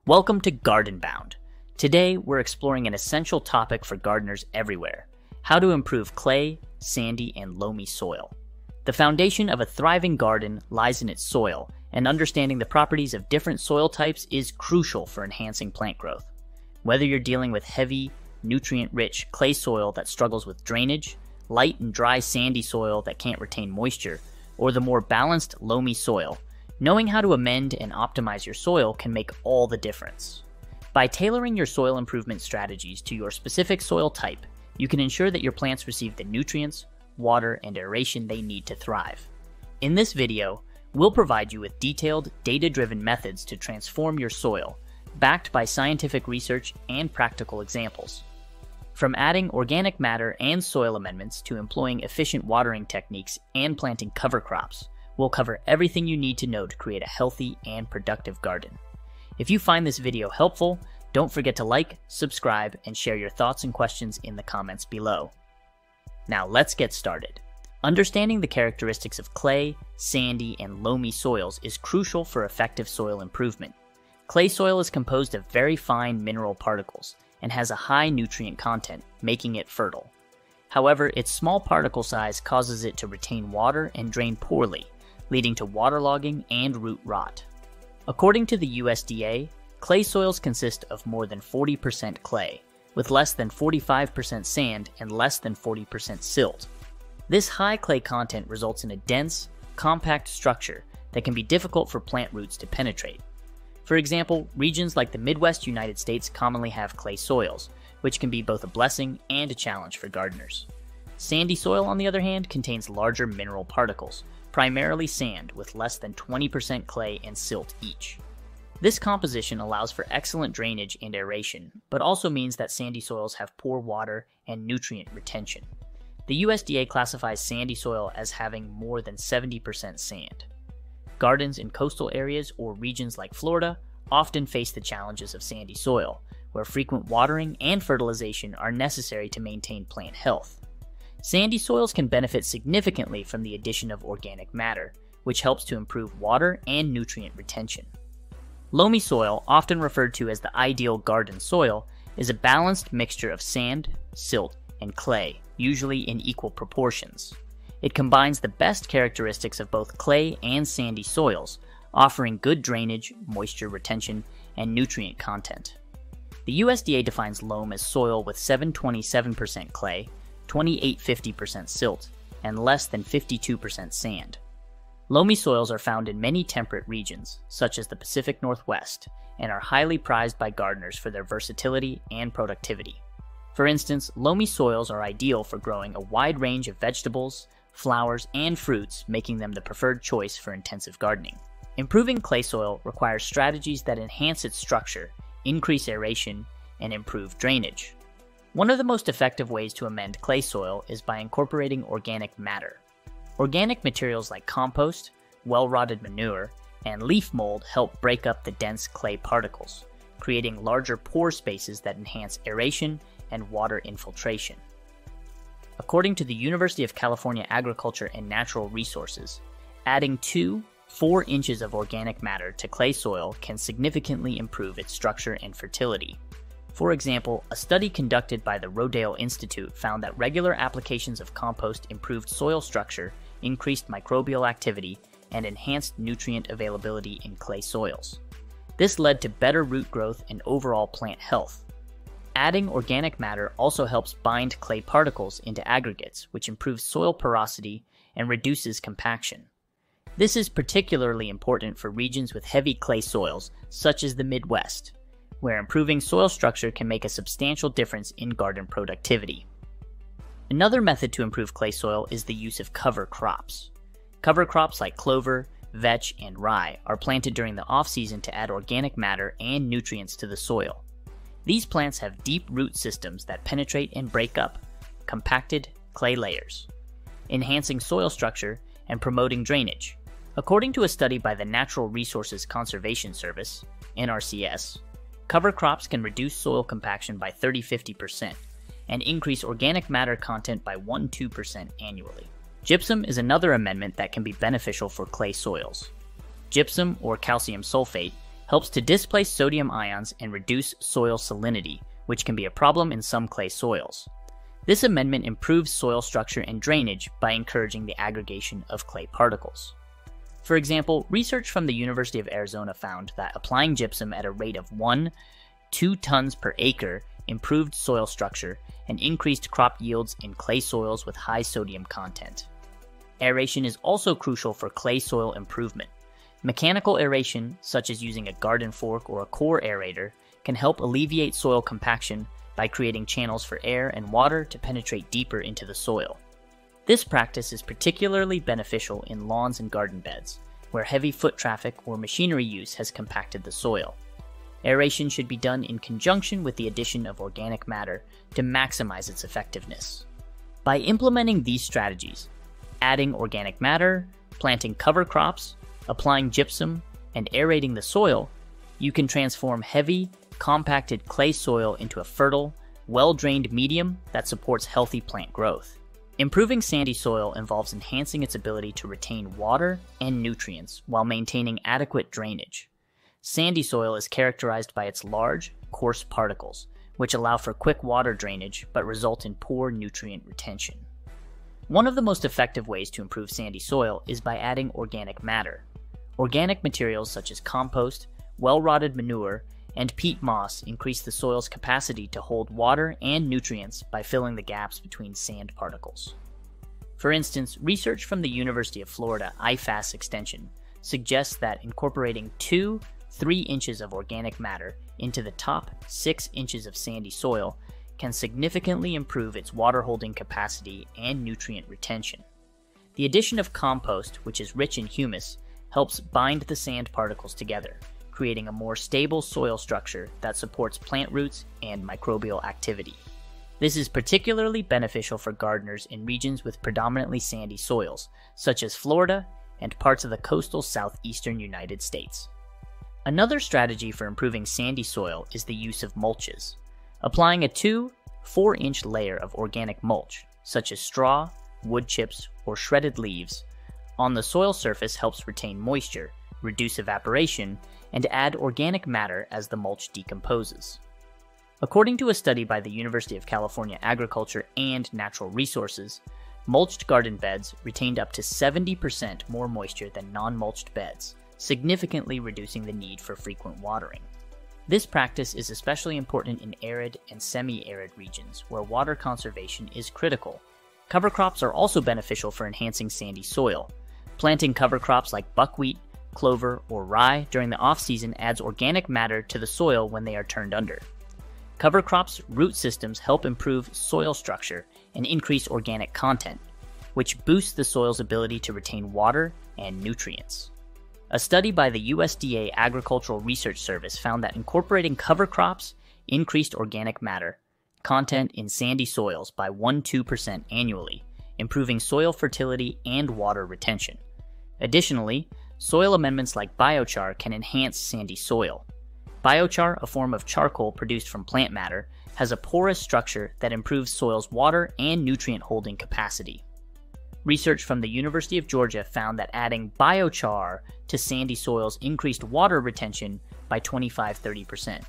Welcome to Garden Bound. Today, we're exploring an essential topic for gardeners everywhere: how to improve clay, sandy, and loamy soil. The foundation of a thriving garden lies in its soil, and understanding the properties of different soil types is crucial for enhancing plant growth. Whether you're dealing with heavy, nutrient-rich clay soil that struggles with drainage, light and dry sandy soil that can't retain moisture, or the more balanced loamy soil, knowing how to amend and optimize your soil can make all the difference. By tailoring your soil improvement strategies to your specific soil type, you can ensure that your plants receive the nutrients, water, and aeration they need to thrive. In this video, we'll provide you with detailed, data-driven methods to transform your soil, backed by scientific research and practical examples. From adding organic matter and soil amendments to employing efficient watering techniques and planting cover crops, we'll cover everything you need to know to create a healthy and productive garden. If you find this video helpful, don't forget to like, subscribe, and share your thoughts and questions in the comments below. Now let's get started. Understanding the characteristics of clay, sandy, and loamy soils is crucial for effective soil improvement. Clay soil is composed of very fine mineral particles and has a high nutrient content, making it fertile. However, its small particle size causes it to retain water and drain poorly, leading to waterlogging and root rot. According to the USDA, clay soils consist of more than 40% clay, with less than 45% sand and less than 40% silt. This high clay content results in a dense, compact structure that can be difficult for plant roots to penetrate. For example, regions like the Midwest United States commonly have clay soils, which can be both a blessing and a challenge for gardeners. Sandy soil, on the other hand, contains larger mineral particles, primarily sand with less than 20% clay and silt each. This composition allows for excellent drainage and aeration, but also means that sandy soils have poor water and nutrient retention. The USDA classifies sandy soil as having more than 70% sand. Gardens in coastal areas or regions like Florida often face the challenges of sandy soil, where frequent watering and fertilization are necessary to maintain plant health. Sandy soils can benefit significantly from the addition of organic matter, which helps to improve water and nutrient retention. Loamy soil, often referred to as the ideal garden soil, is a balanced mixture of sand, silt, and clay, usually in equal proportions. It combines the best characteristics of both clay and sandy soils, offering good drainage, moisture retention, and nutrient content. The USDA defines loam as soil with 727% clay, 28-50% silt, and less than 52% sand. Loamy soils are found in many temperate regions, such as the Pacific Northwest, and are highly prized by gardeners for their versatility and productivity. For instance, loamy soils are ideal for growing a wide range of vegetables, flowers, and fruits, making them the preferred choice for intensive gardening. Improving clay soil requires strategies that enhance its structure, increase aeration, and improve drainage. One of the most effective ways to amend clay soil is by incorporating organic matter. Organic materials like compost, well-rotted manure, and leaf mold help break up the dense clay particles, creating larger pore spaces that enhance aeration and water infiltration. According to the University of California Agriculture and Natural Resources, adding 2-4 inches of organic matter to clay soil can significantly improve its structure and fertility. For example, a study conducted by the Rodale Institute found that regular applications of compost improved soil structure, increased microbial activity, and enhanced nutrient availability in clay soils. This led to better root growth and overall plant health. Adding organic matter also helps bind clay particles into aggregates, which improves soil porosity and reduces compaction. This is particularly important for regions with heavy clay soils, such as the Midwest, where improving soil structure can make a substantial difference in garden productivity. Another method to improve clay soil is the use of cover crops. Cover crops like clover, vetch, and rye are planted during the off-season to add organic matter and nutrients to the soil. These plants have deep root systems that penetrate and break up compacted clay layers, enhancing soil structure and promoting drainage. According to a study by the Natural Resources Conservation Service, NRCS, cover crops can reduce soil compaction by 30-50% and increase organic matter content by 1-2% annually. Gypsum is another amendment that can be beneficial for clay soils. Gypsum, or calcium sulfate, helps to displace sodium ions and reduce soil salinity, which can be a problem in some clay soils. This amendment improves soil structure and drainage by encouraging the aggregation of clay particles. For example, research from the University of Arizona found that applying gypsum at a rate of 1-2 tons per acre improved soil structure and increased crop yields in clay soils with high sodium content. Aeration is also crucial for clay soil improvement. Mechanical aeration, such as using a garden fork or a core aerator, can help alleviate soil compaction by creating channels for air and water to penetrate deeper into the soil. This practice is particularly beneficial in lawns and garden beds, where heavy foot traffic or machinery use has compacted the soil. Aeration should be done in conjunction with the addition of organic matter to maximize its effectiveness. By implementing these strategies, adding organic matter, planting cover crops, applying gypsum, and aerating the soil, you can transform heavy, compacted clay soil into a fertile, well-drained medium that supports healthy plant growth. Improving sandy soil involves enhancing its ability to retain water and nutrients while maintaining adequate drainage. Sandy soil is characterized by its large, coarse particles, which allow for quick water drainage but result in poor nutrient retention. One of the most effective ways to improve sandy soil is by adding organic matter. Organic materials such as compost, well-rotted manure, and peat moss increase the soil's capacity to hold water and nutrients by filling the gaps between sand particles. For instance, research from the University of Florida IFAS extension suggests that incorporating 2-3 inches of organic matter into the top 6 inches of sandy soil can significantly improve its water-holding capacity and nutrient retention. The addition of compost, which is rich in humus, helps bind the sand particles together, creating a more stable soil structure that supports plant roots and microbial activity. This is particularly beneficial for gardeners in regions with predominantly sandy soils, such as Florida and parts of the coastal southeastern United States. Another strategy for improving sandy soil is the use of mulches. Applying a 2-4 inch layer of organic mulch, such as straw, wood chips, or shredded leaves, on the soil surface helps retain moisture, reduce evaporation, and add organic matter as the mulch decomposes. According to a study by the University of California Agriculture and Natural Resources, mulched garden beds retained up to 70% more moisture than non-mulched beds, significantly reducing the need for frequent watering. This practice is especially important in arid and semi-arid regions where water conservation is critical. Cover crops are also beneficial for enhancing sandy soil. Planting cover crops like buckwheat, clover, or rye during the off-season adds organic matter to the soil when they are turned under. Cover crops' root systems help improve soil structure and increase organic content, which boosts the soil's ability to retain water and nutrients. A study by the USDA Agricultural Research Service found that incorporating cover crops increased organic matter content in sandy soils by 1-2% annually, improving soil fertility and water retention. Additionally, soil amendments like biochar can enhance sandy soil. Biochar, a form of charcoal produced from plant matter, has a porous structure that improves soil's water and nutrient holding capacity. Research from the University of Georgia found that adding biochar to sandy soils increased water retention by 25-30%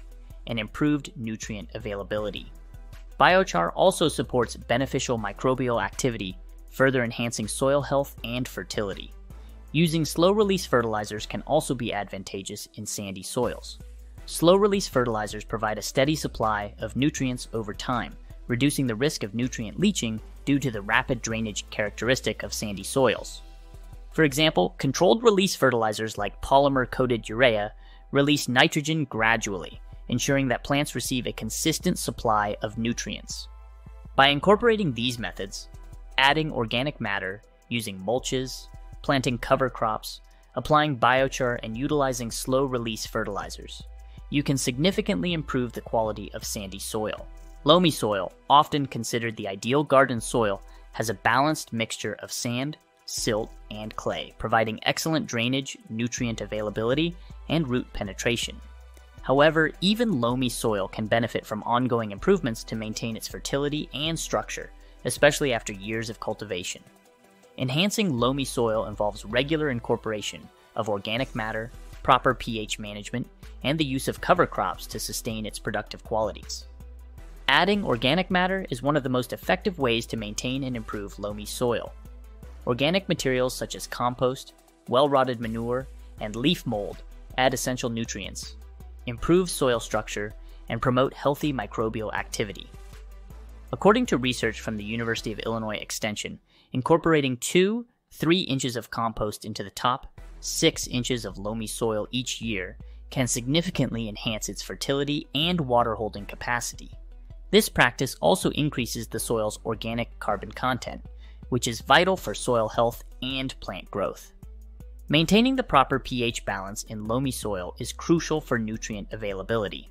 and improved nutrient availability. Biochar also supports beneficial microbial activity, further enhancing soil health and fertility. Using slow-release fertilizers can also be advantageous in sandy soils. Slow-release fertilizers provide a steady supply of nutrients over time, reducing the risk of nutrient leaching due to the rapid drainage characteristic of sandy soils. For example, controlled-release fertilizers like polymer-coated urea release nitrogen gradually, ensuring that plants receive a consistent supply of nutrients. By incorporating these methods, adding organic matter, using mulches, planting cover crops, applying biochar, and utilizing slow-release fertilizers, you can significantly improve the quality of sandy soil. Loamy soil, often considered the ideal garden soil, has a balanced mixture of sand, silt, and clay, providing excellent drainage, nutrient availability, and root penetration. However, even loamy soil can benefit from ongoing improvements to maintain its fertility and structure, especially after years of cultivation. Enhancing loamy soil involves regular incorporation of organic matter, proper pH management, and the use of cover crops to sustain its productive qualities. Adding organic matter is one of the most effective ways to maintain and improve loamy soil. Organic materials such as compost, well-rotted manure, and leaf mold add essential nutrients, improve soil structure, and promote healthy microbial activity. According to research from the University of Illinois Extension, incorporating 2-3 inches of compost into the top 6 inches of loamy soil each year can significantly enhance its fertility and water-holding capacity. This practice also increases the soil's organic carbon content, which is vital for soil health and plant growth. Maintaining the proper pH balance in loamy soil is crucial for nutrient availability.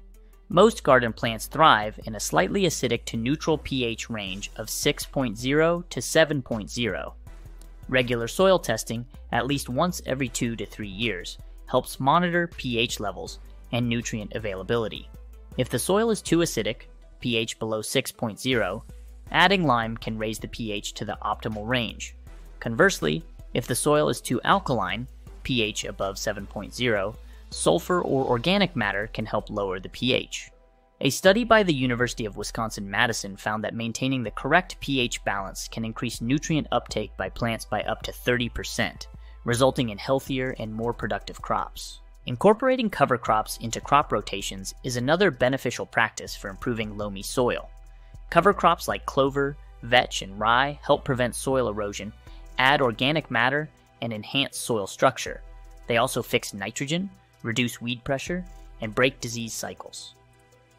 Most garden plants thrive in a slightly acidic to neutral pH range of 6.0 to 7.0. Regular soil testing, at least once every 2 to 3 years, helps monitor pH levels and nutrient availability. If the soil is too acidic, pH below 6.0, adding lime can raise the pH to the optimal range. Conversely, if the soil is too alkaline, pH above 7.0, sulfur or organic matter can help lower the pH. A study by the University of Wisconsin-Madison found that maintaining the correct pH balance can increase nutrient uptake by plants by up to 30%, resulting in healthier and more productive crops. Incorporating cover crops into crop rotations is another beneficial practice for improving loamy soil. Cover crops like clover, vetch, and rye help prevent soil erosion, add organic matter, and enhance soil structure. They also fix nitrogen, reduce weed pressure, and break disease cycles.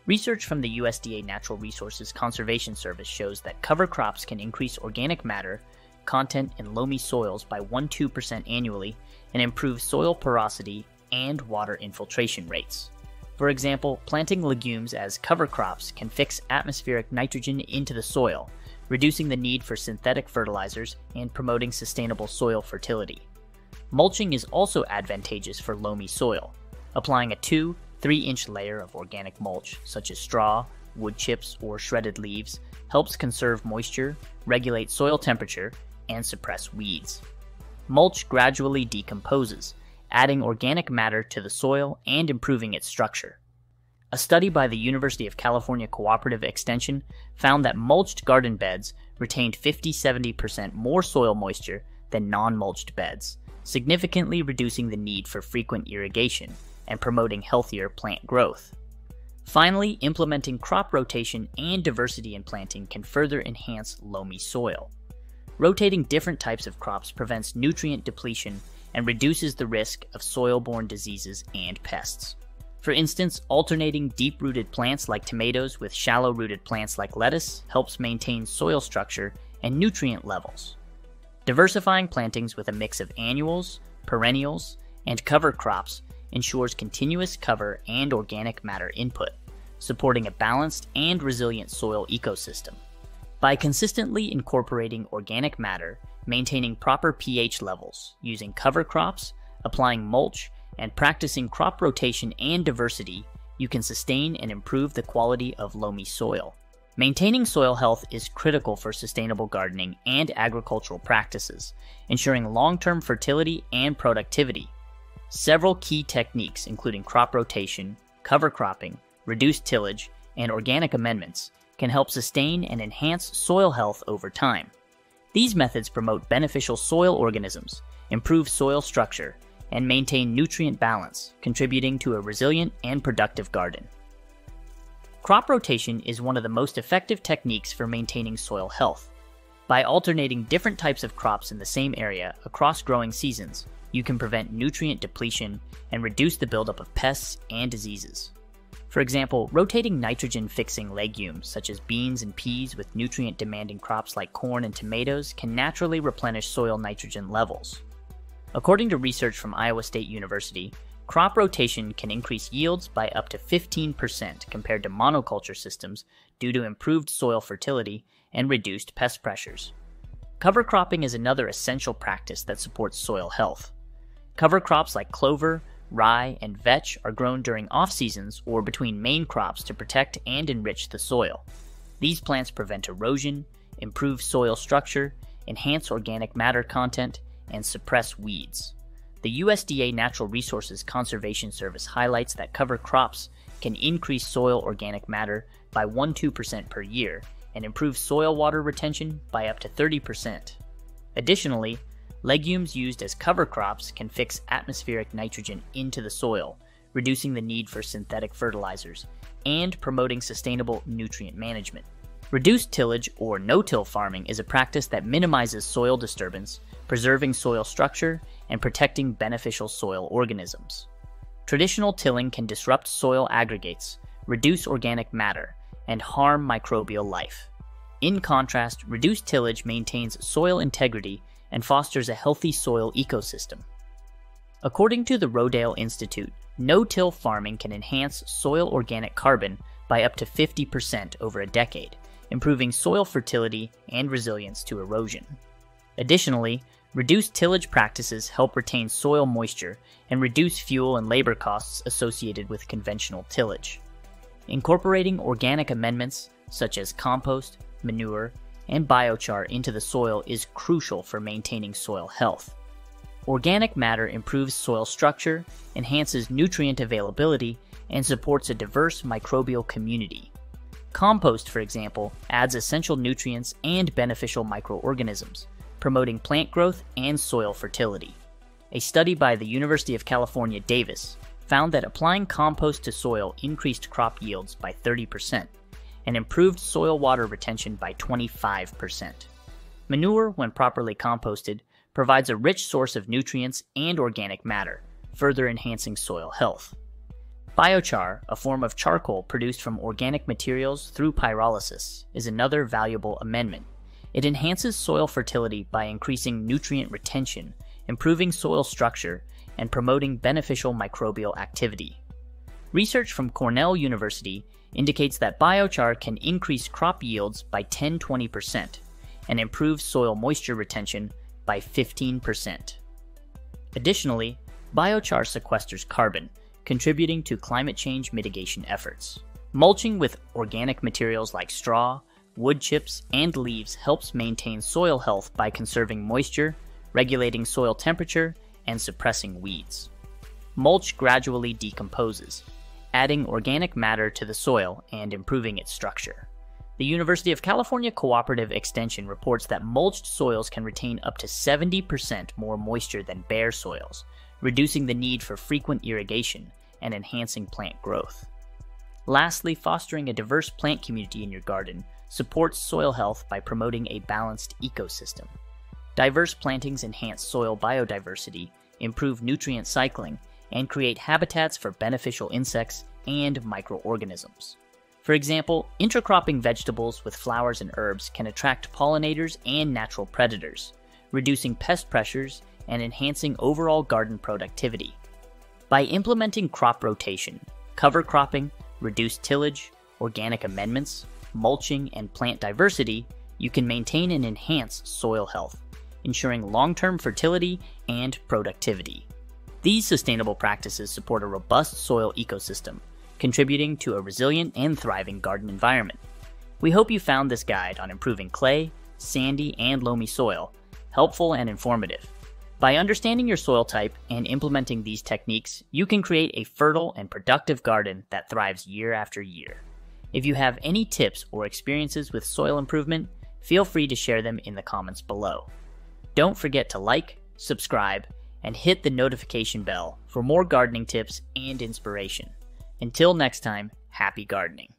Research from the USDA Natural Resources Conservation Service shows that cover crops can increase organic matter content in loamy soils by 1–2% annually and improve soil porosity and water infiltration rates. For example, planting legumes as cover crops can fix atmospheric nitrogen into the soil, reducing the need for synthetic fertilizers and promoting sustainable soil fertility. Mulching is also advantageous for loamy soil. Applying a 2–3 inch layer of organic mulch, such as straw, wood chips, or shredded leaves, helps conserve moisture, regulate soil temperature, and suppress weeds. Mulch gradually decomposes, adding organic matter to the soil and improving its structure. A study by the University of California Cooperative Extension found that mulched garden beds retained 50–70% more soil moisture than non-mulched beds, significantly reducing the need for frequent irrigation and promoting healthier plant growth. Finally, implementing crop rotation and diversity in planting can further enhance loamy soil. Rotating different types of crops prevents nutrient depletion and reduces the risk of soil-borne diseases and pests. For instance, alternating deep-rooted plants like tomatoes with shallow-rooted plants like lettuce helps maintain soil structure and nutrient levels. Diversifying plantings with a mix of annuals, perennials, and cover crops ensures continuous cover and organic matter input, supporting a balanced and resilient soil ecosystem. By consistently incorporating organic matter, maintaining proper pH levels, using cover crops, applying mulch, and practicing crop rotation and diversity, you can sustain and improve the quality of loamy soil. Maintaining soil health is critical for sustainable gardening and agricultural practices, ensuring long-term fertility and productivity. Several key techniques, including crop rotation, cover cropping, reduced tillage, and organic amendments, can help sustain and enhance soil health over time. These methods promote beneficial soil organisms, improve soil structure, and maintain nutrient balance, contributing to a resilient and productive garden. Crop rotation is one of the most effective techniques for maintaining soil health. By alternating different types of crops in the same area across growing seasons, you can prevent nutrient depletion and reduce the buildup of pests and diseases. For example, rotating nitrogen-fixing legumes such as beans and peas with nutrient-demanding crops like corn and tomatoes can naturally replenish soil nitrogen levels. According to research from Iowa State University, crop rotation can increase yields by up to 15% compared to monoculture systems due to improved soil fertility and reduced pest pressures. Cover cropping is another essential practice that supports soil health. Cover crops like clover, rye, and vetch are grown during off-seasons or between main crops to protect and enrich the soil. These plants prevent erosion, improve soil structure, enhance organic matter content, and suppress weeds. The USDA Natural Resources Conservation Service highlights that cover crops can increase soil organic matter by 1–2% per year and improve soil water retention by up to 30%. Additionally, legumes used as cover crops can fix atmospheric nitrogen into the soil, reducing the need for synthetic fertilizers and promoting sustainable nutrient management. Reduced tillage or no-till farming is a practice that minimizes soil disturbance, preserving soil structure, and protecting beneficial soil organisms. Traditional tilling can disrupt soil aggregates, reduce organic matter, and harm microbial life. In contrast, reduced tillage maintains soil integrity and fosters a healthy soil ecosystem. According to the Rodale Institute, no-till farming can enhance soil organic carbon by up to 50% over a decade, improving soil fertility and resilience to erosion. Additionally, reduced tillage practices help retain soil moisture and reduce fuel and labor costs associated with conventional tillage. Incorporating organic amendments such as compost, manure, and biochar into the soil is crucial for maintaining soil health. Organic matter improves soil structure, enhances nutrient availability, and supports a diverse microbial community. Compost, for example, adds essential nutrients and beneficial microorganisms, promoting plant growth and soil fertility. A study by the University of California, Davis, found that applying compost to soil increased crop yields by 30% and improved soil water retention by 25%. Manure, when properly composted, provides a rich source of nutrients and organic matter, further enhancing soil health. Biochar, a form of charcoal produced from organic materials through pyrolysis, is another valuable amendment. It enhances soil fertility by increasing nutrient retention, improving soil structure, and promoting beneficial microbial activity. Research from Cornell University indicates that biochar can increase crop yields by 10–20% and improve soil moisture retention by 15%. Additionally, biochar sequesters carbon, contributing to climate change mitigation efforts. Mulching with organic materials like straw, wood chips, and leaves helps maintain soil health by conserving moisture, regulating soil temperature, and suppressing weeds. Mulch gradually decomposes, adding organic matter to the soil and improving its structure. The University of California Cooperative Extension reports that mulched soils can retain up to 70% more moisture than bare soils, reducing the need for frequent irrigation and enhancing plant growth. Lastly, fostering a diverse plant community in your garden supports soil health by promoting a balanced ecosystem. Diverse plantings enhance soil biodiversity, improve nutrient cycling, and create habitats for beneficial insects and microorganisms. For example, intercropping vegetables with flowers and herbs can attract pollinators and natural predators, reducing pest pressures and enhancing overall garden productivity. By implementing crop rotation, cover cropping, reduced tillage, organic amendments, mulching, and plant diversity, you can maintain and enhance soil health, ensuring long-term fertility and productivity. These sustainable practices support a robust soil ecosystem, contributing to a resilient and thriving garden environment. We hope you found this guide on improving clay, sandy, and loamy soil helpful and informative. By understanding your soil type and implementing these techniques, you can create a fertile and productive garden that thrives year after year. If you have any tips or experiences with soil improvement, feel free to share them in the comments below. Don't forget to like, subscribe, and hit the notification bell for more gardening tips and inspiration. Until next time, happy gardening.